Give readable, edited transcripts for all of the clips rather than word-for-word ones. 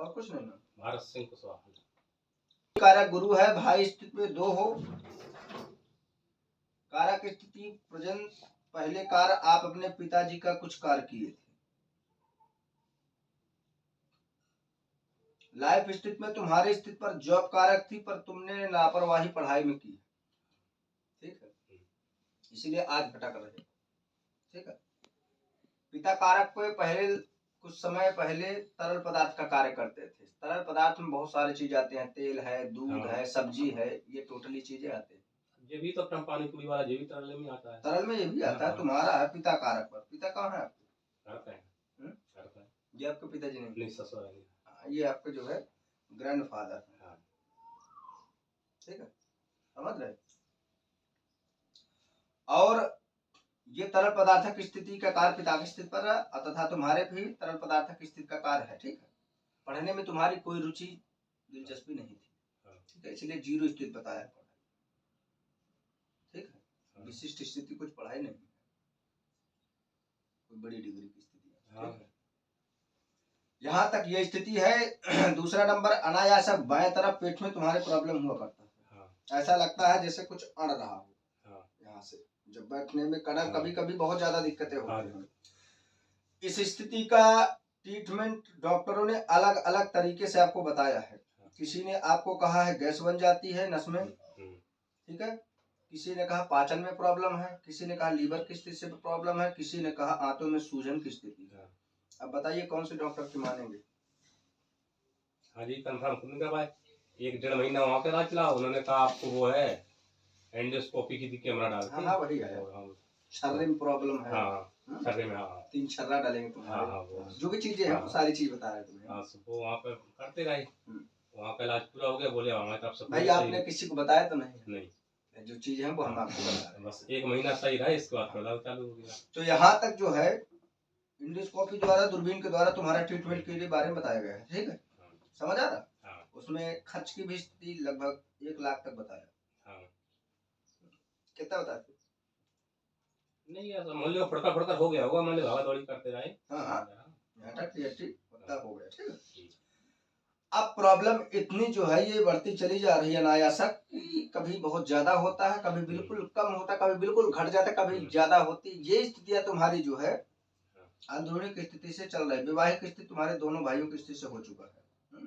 और कुछ नहीं ना। भारत सिंह कुशवाहा कारक गुरु है, भाई स्थिति में 2 हो। कारक स्थिति प्रेजेंट, पहले कार आप अपने पिताजी का कुछ कार्य किए थे। लाइफ स्थिति में तुम्हारी स्थिति पर जॉब कारक थी, पर तुमने लापरवाही पढ़ाई में की, ठीक है, इसीलिए आज भटक रहे, ठीक है। पिता कारक को पहले कुछ समय पहले तरल पदार्थ का कार्य करते थे। तरल पदार्थ में बहुत सारी चीजें आती हैं, तेल है, दूध है, सब्जी है, ये टोटली चीजें आती हैं। ये भी तो अपना पानी पूरी वाला ये भी तरल में आता है। तरल में ये भी आता है। तुम्हारा है पिता कारक पर। पिता कहाँ है आपके? घर पे है। ये आपके पिताजी नहीं, ससुर है। ये आपके जो है ग्रैंडफादर है, ठीक है, समझ रहे। और ये तरल पदार्थ की स्थिति का कार्य पिता की स्थिति पर है, तथा तुम्हारे भी तरल पदार्थ की स्थिति का कार्य है, ठीक है। पढ़ने में तुम्हारी कोई रुचि दिलचस्पी नहीं थी, ठीक है, इसलिए 0 स्थिति बताया, ठीक है। विशिष्ट स्थिति कुछ पढ़ाई नहीं, कोई बड़ी डिग्री की स्थिति है। यहाँ तक ये स्थिति है। दूसरा नंबर, अनायास बाएं तरफ पेट में तुम्हारे प्रॉब्लम हुआ करता है। ऐसा लगता है जैसे कुछ अड़ रहा हो, यहाँ से जब बैठने में कड़क, कभी कभी बहुत ज्यादा दिक्कतें होती हैं। इस स्थिति का ट्रीटमेंट डॉक्टरों ने अलग अलग तरीके से आपको बताया है। किसी ने आपको कहा है गैस बन जाती है नस में, ठीक है, किसी ने कहा पाचन में प्रॉब्लम है, किसी ने कहा लीवर की स्थिति से प्रॉब्लम है, किसी ने कहा आंतों में सूजन की स्थिति है। अब बताइए कौन से डॉक्टर की मानेंगे? हाँ जी, कंफर्म करवाए। 1-1.5 महीना वहाँ पे इलाज चला, उन्होंने कहा आपको वो है एंडोस्कोपी की कैमरा डालते। हाँ बढ़िया है। छर्रे में प्रॉब्लम है। हाँ छर्रे में, हाँ 3 छर्रा डालेंगे तुम्हारे। हाँ, जो भी चीजें हैं वो सारी चीज बता रहे तुम्हें। हाँ, वो वहाँ पे करते रहे, वहाँ का इलाज पूरा हो गया। बोले हमारी तरफ से भाई आपने किसी को बताया तो नहीं? जो चीज है वो हम आपको बता रहे हैं। बस 1 महीना सही रहा, इसके बाद इलाज चालू हो गया। तो यहाँ तक जो है एंडोस्कोपी द्वारा, दूरबीन के द्वारा तुम्हारा ट्रीटमेंट के लिए बारे में बताया गया है, ठीक है, समझ आ रहा? उसमें खर्च की भी स्थिति लगभग 1 लाख तक बताया। कितना बताया? नहीं ऐसा मान लो फड़का हो गया होगा, मान लो हवा दौड़ी करते रहे। हाँ हो गया, ठीक है। अब प्रॉब्लम इतनी जो है ये बढ़ती चली जा रही है अनायासक, कभी बहुत ज्यादा होता है, कभी बिल्कुल कम होता है, कभी बिल्कुल घट जाता है, कभी ज्यादा होती। ये स्थितियां तुम्हारी जो है आंदोलिक स्थिति से चल रही है। विवाहिक स्थिति तुम्हारे दोनों भाइयों की स्थिति से हो चुका है।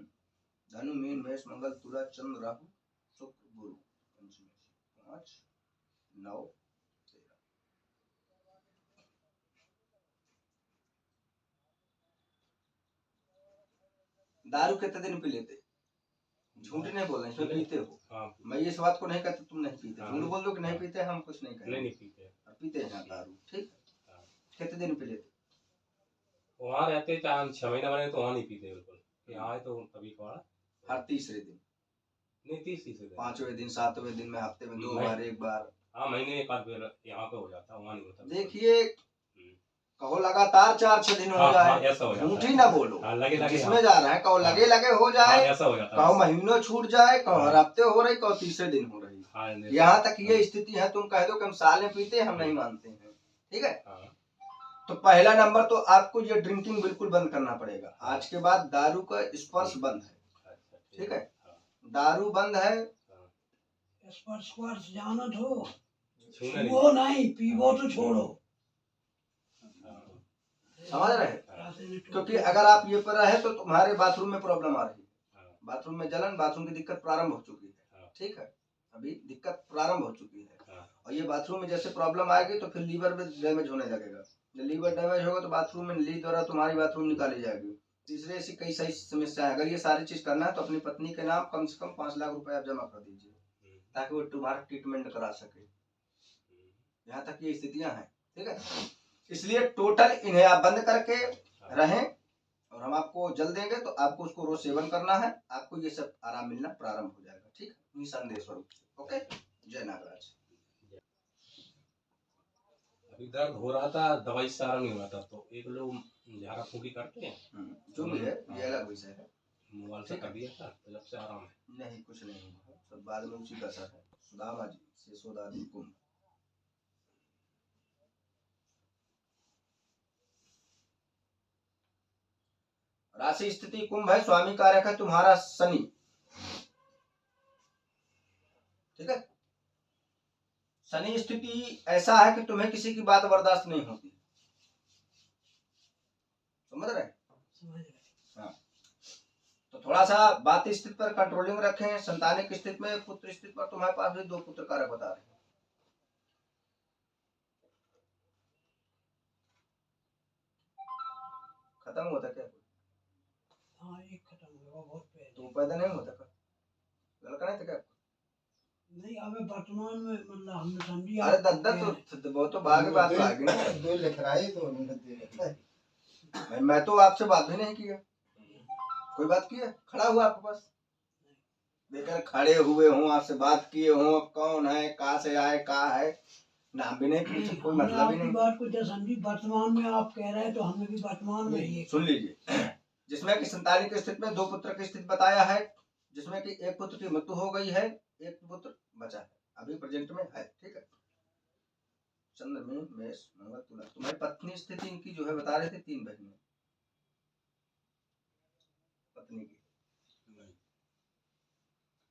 धनु, मीन, मेष, मंगल, तुला, चंद्र, राहु, शुक्र, गुरु, 5, 9, 13। दारू कितने दिन पी लेते? झूठ नहीं बोल रहे, इसमें पीते हो। मैं इस बात को नहीं कहता तुम नहीं पीते, झूठ बोल दो कि नहीं पीते, हम कुछ नहीं कहेंगे। नहीं पीते, पीते हैं दारू, ठीक। कितने दिन पी लेते? वहाँ रहते 6 महीना बने तो वहाँ नहीं पीते बिल्कुल, यहाँ तो कभी कभार। हर तीसरे दिन? नहीं, तीसरे दिन, 5वें दिन, 7वें दिन में, हफ्ते में 2 बार, 1 बार। हाँ महीने 1 आध बार यहाँ पे हो जाता, वहाँ नहीं होता। देखिए कहो लगातार 4-6 दिन हो जाए, झूठी ना बोलो, जिसमें जा रहा है कहो लगे हो जाए, कहो महीनों छूट जाए, कहो हर हफ्ते हो रही, कहो तीसरे दिन हो रही। यहाँ तक ये स्थिति है, तुम कह दो कि हम साल में पीते, हम नहीं मानते हैं, ठीक है। तो पहला नंबर तो आपको ये ड्रिंकिंग बिल्कुल बंद करना पड़ेगा। आज के बाद दारू का स्पर्श बंद है, ठीक है, दारू बंद है। स्पर्श जानत हो, छुओ नहीं, पीवो तो छोड़ो, समझ रहे? क्योंकि अगर आप ये पर रहे तो तुम्हारे बाथरूम में प्रॉब्लम आ रही है, बाथरूम में जलन, बाथरूम की दिक्कत प्रारंभ हो चुकी है, ठीक है, अभी दिक्कत प्रारंभ हो चुकी है। और ये बाथरूम में जैसे प्रॉब्लम आएगी तो फिर लीवर में डैमेज होने लगेगा। जब लीवर डैमेज होगा तो बाथरूम में लीड द्वारा तुम्हारी बाथरूम निकाली जाएगी। तीसरे ऐसी कई सही समस्या है। अगर ये सारी चीज करना है तो अपनी पत्नी के नाम कम से कम 5 लाख रुपए आप जमा कर दीजिए, ताकि वो तुम्हारा ट्रीटमेंट करा सके। यहाँ तक ये स्थितियां हैं, ठीक है। इसलिए टोटल इन्हें आप बंद करके रहें, और हम आपको जल देंगे, तो आपको उसको रोज सेवन करना है, आपको ये सब आराम मिलना प्रारंभ हो जाएगा, ठीक है, निसंदेह स्वरूप से। ओके, जय नागराज। अभी दर्द हो रहा था, दवाई से आराम नहीं हो रहा था, तो एक लोग झाड़ा फूकी करते हैं, जो भी है ये अलग विषय है, मोबाइल से कर दिया था, तो जब से आराम है। नहीं कुछ नहीं हुआ, सब बाद में उसी का असर है। सुदामा जी से सोदादी कुंभ। राशि स्थिति कुंभ है, स्वामी कारक है तुम्हारा शनि। ठीक है, शनि स्थिति ऐसा है कि तुम्हें किसी की बात बर्दाश्त नहीं होती। समझ रहे? समझ रहे। हाँ, तो थोड़ा सा बात स्थिति पर कंट्रोलिंग रखें। संतानिक स्थिति में, पुत्र स्थिति पर तुम्हारे पास भी 2 पुत्र कारक बता रहे हैं। खत्म होता क्या? हाँ, एक खत्म हुआ बहुत पहले। तो पैदा नहीं होता का? लड़का नहीं था क्या? नहीं, अबे वर्तमान में मतलब हमने समझी। अरे दद्दा तो वो तो भाग बात तो आगे ना। दो लिख रहा है तो दे रखा है। मैं तो आपसे बात भी नहीं किया। कोई बात की है? खड़ा हुआ आपके पास बेकार खड़े हुए हूँ, आपसे बात किए हूँ, अब कौन है, कहाँ से आए, कहाँ है, नाम भी नहीं पूछा, कोई हमने मतलब ही आपकी नहीं। बात को जब समझी, वर्तमान में आप कह रहे हैं तो हमने भी वर्तमान में ही सुन लीजिए, जिसमें कि संतानिक स्थिति में 2 पुत्र की स्थिति बताया है, जिसमें कि एक पुत्र की मृत्यु हो गई है, एक पुत्र बचा है, अभी प्रेजेंट में है। ठीक है, चंद्र में मेष मंगल तुला। तुम्हारी पत्नी स्थिति इनकी जो है बता रहे थे 3 बहनें पत्नी की।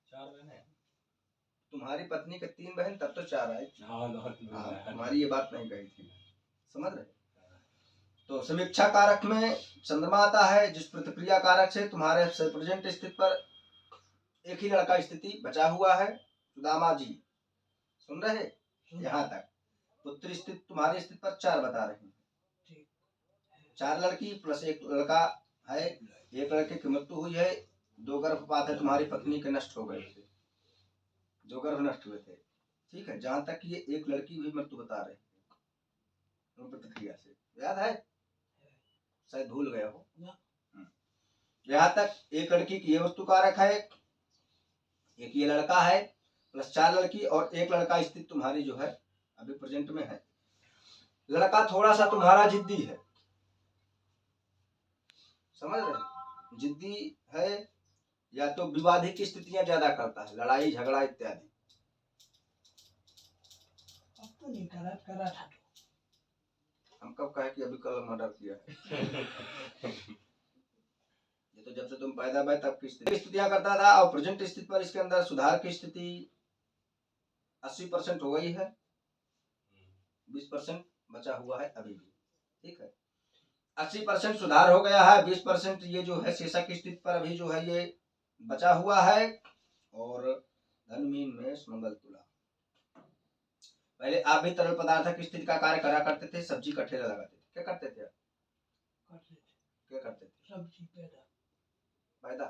4 बहनें। तुम्हारी पत्नी के 3 बहन, तब तो 4 आए। हाँ, तुम्हारी ये बात नहीं कही थी, समझ रहे? तो समीक्षा कारक में चंद्रमा आता है, जिस प्रतिक्रिया कारक से तुम्हारे प्रेजेंट स्थिति पर एक ही लड़का स्थिति बचा हुआ है, सुदामा जी। सुन रहे? यहाँ तक पुत्र स्थिति तुम्हारी स्थिति पर 4 बता रहे हैं। 4 लड़की प्लस 1 लड़का है, 1 लड़के की मृत्यु हुई है, 2 गर्भपात है तुम्हारी पत्नी के नष्ट हो गए थे, 2 गर्भ नष्ट हुए थे। ठीक है, जहां तक ये 1 लड़की भी मृत्यु बता रहे हैं प्रतिक्रिया से, याद है? शायद भूल गए हो। यहाँ तक 1 लड़की की ये मृत्यु कारक है, 1 ये लड़का है, प्लस 4 लड़की और 1 लड़का स्थिति तुम्हारी जो है अभी प्रेजेंट में है। लड़का थोड़ा सा तुम्हारा जिद्दी है, समझ रहे? जिद्दी है, या तो विवादित स्थितियां ज्यादा करता है, लड़ाई झगड़ा इत्यादि। अब तो नहीं करा था। हम कब कहे कि अभी कल मर्डर किया है? ये तो जब से तुम पैदा हुए तब की स्थितियां करता था, और प्रेजेंट स्थिति पर इसके अंदर सुधार की स्थिति 80% हो गई है, 20% बचा हुआ है अभी भी। ठीक है, 80% सुधार हो गया है, 20% ये जो है शेषा की स्थिति पर अभी जो है ये बचा हुआ है। और धनु मीन मेष मंगल तुला। पहले आप भी तरल पदार्थ की स्थिति का कार्य करा करते थे, सब्जी का ठेला लगाते थे, क्या करते थे? क्या करते थे? सब्जी पैदा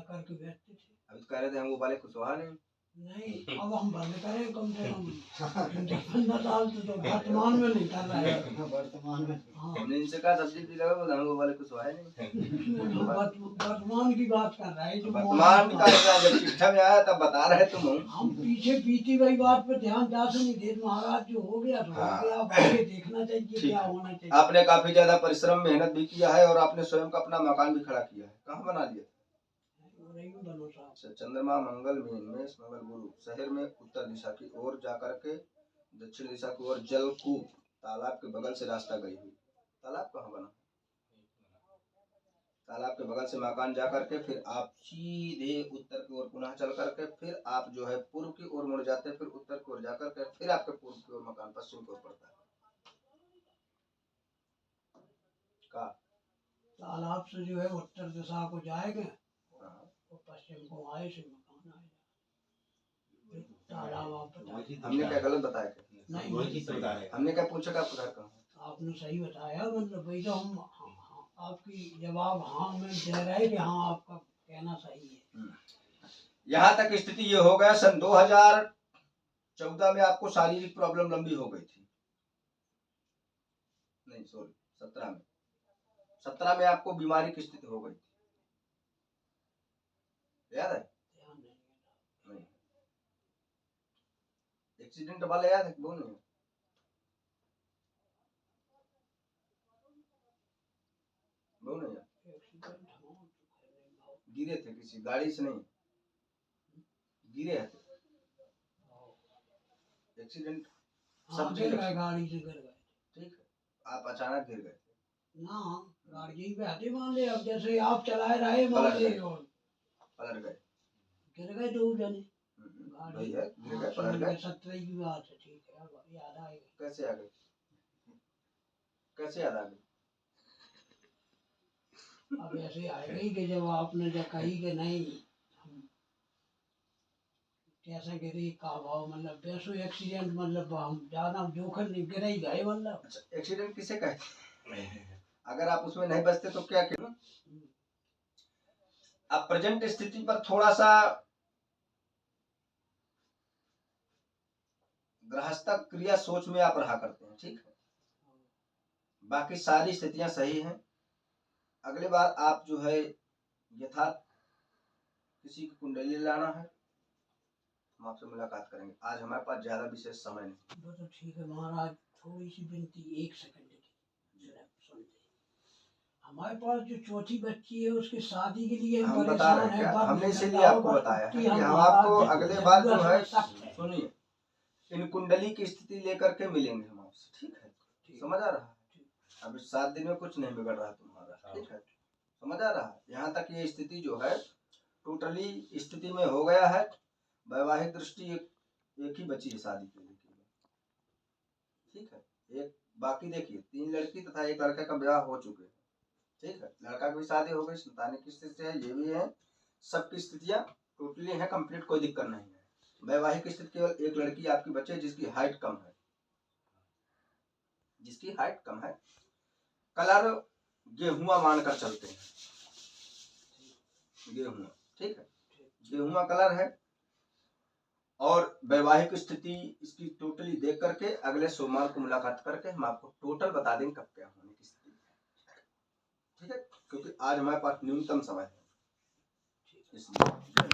करके बेचते थे। अभी तो कह रहे थे हम वो वाले कुशवाहा नहीं। नहीं, अब हम बंद करें कम से कम 15 साल से, तो वर्तमान में नहीं कर रहे हैं। वर्तमान में हाँ, हमने इनसे कहा सब्जी भी लगा, बोला हम वो वाले कुशवाहा नहीं। वर्तमान की बात कर रहे हैं, जो वर्तमान का जब शिक्षा में आया तब बता रहे तुम। हम पीछे बीती गई बात पर ध्यान जा से नहीं दे। महाराज जो हो गया तो हो गया, अब आगे देखना चाहिए क्या होना चाहिए। आपने काफी ज्यादा परिश्रम मेहनत भी किया है, और आपने स्वयं का अपना मकान भी खड़ा किया है। कहाँ बना लिया? चंद्रमा मंगल मीन मेष मंगल गुरु, शहर में उत्तर दिशा की ओर जाकर के दक्षिण दिशा की ओर जलकूप तालाब के बगल से रास्ता गई हुई। तालाब कहाँ बना? तालाब के बगल से मकान जाकर के फिर आप सीधे उत्तर की ओर पुनः चल करके फिर आप जो है पूर्व की ओर मुड़ जाते, फिर उत्तर की ओर जाकर के फिर आपके पूर्व की ओर मकान पश्चिम की ओर पड़ता है। का तालाब से जो है उत्तर दिशा को जाएंगे, तो पश्चिम को आए से मकान आएगा। तालाब आप बताइए। हमने क्या गलत बताया? नहीं, हमने क्या पूछा? आपका घर कहाँ? आपने सही बताया, मतलब वही तो हम आपकी जवाब हाँ में दे रहे कि हाँ आपका कहना सही है। यहाँ तक स्थिति ये हो गया, सन 2014 में आपको शारीरिक प्रॉब्लम लंबी हो गई थी, नहीं सॉरी 17 में आपको बीमारी की स्थिति हो गई थी, याद है? नहीं, एक्सीडेंट वाला याद है? वो नहीं, वो नहीं याद? गिरे थे किसी गाड़ी से? नहीं गिरे थे, एक्सीडेंट सब गिर गए, गाड़ी से गिर गए। ठीक है, आप अचानक गिर गए ना गाड़ी पे हाथी मान ले, अब जैसे आप चलाए रहे मान पलट ले गए। और पलट गए। गिर गए 2 जने। वही है, गिर गए, पलट गए। 17 की बात है, ठीक है, अब याद आएगा। कैसे आ गए? कैसे याद आ गई? अब ऐसे आएगा ही कि जब आपने जब कही कि नहीं हम कैसे गिरी का भाव, मतलब वैसे एक्सीडेंट, मतलब हम ज्यादा जोखिम नहीं, गिर ही गए मतलब। अच्छा, एक्सीडेंट किसे कहते हैं? अगर आप उसमें नहीं बचते तो क्या किया? अब प्रेजेंट स्थिति पर थोड़ा सा गृहस्थ क्रिया सोच में आप रहा करते हैं, ठीक है। बाकी सारी स्थितियां सही हैं। अगली बार आप जो है यथार्थ किसी की कुंडली लाना है, हम आपसे मुलाकात करेंगे। आज हमारे पास ज्यादा विशेष समय नहीं। वो तो ठीक है महाराज, थोड़ी सी विनती 1 सेकंड की सुन। हमारे पास जो चौथी बच्ची है उसकी शादी के लिए हम बता परेशान रहे हैं है। क्या? बाप हमने निकल इसीलिए रहा हो, आपको बस बताया है छुट्टी कि हम महाराज आपको की अगले बार जो जरूरत है, सख्त है। सुनिए, इन कुंडली की स्थिति लेकर के मिलेंगे हम आपसे, ठीक है? समझ आ रहा है? अब इस 7 दिन में कुछ नहीं बिगड़ रहा तुम्हारा, ठीक है? समझ आ रहा है? यहाँ तक ये स्थिति जो है टोटली स्थिति में हो गया है। वैवाहिक दृष्टि एक ही बची है शादी के लिए, ठीक है। एक बाकी देखिए 3 लड़की तथा 1 लड़के का ब्याह हो चुके हैं, ठीक है। लड़का की भी शादी हो गई, संतान की स्थिति है, ये भी है, सबकी स्थितियां टोटली है कंप्लीट, कोई दिक्कत नहीं है। वैवाहिक स्थिति केवल 1 लड़की आपकी बचे जिसकी हाइट कम है, जिसकी हाइट कम है। कलर गेहुआ मानकर चलते हैं, गेहुआ, ठीक है, गेहुआ कलर है। और वैवाहिक स्थिति इसकी टोटली देख करके अगले सोमवार को मुलाकात करके हम आपको टोटल बता देंगे कब क्या होने की स्थिति है, ठीक है। क्योंकि आज हमारे पास न्यूनतम समय है, इसलिए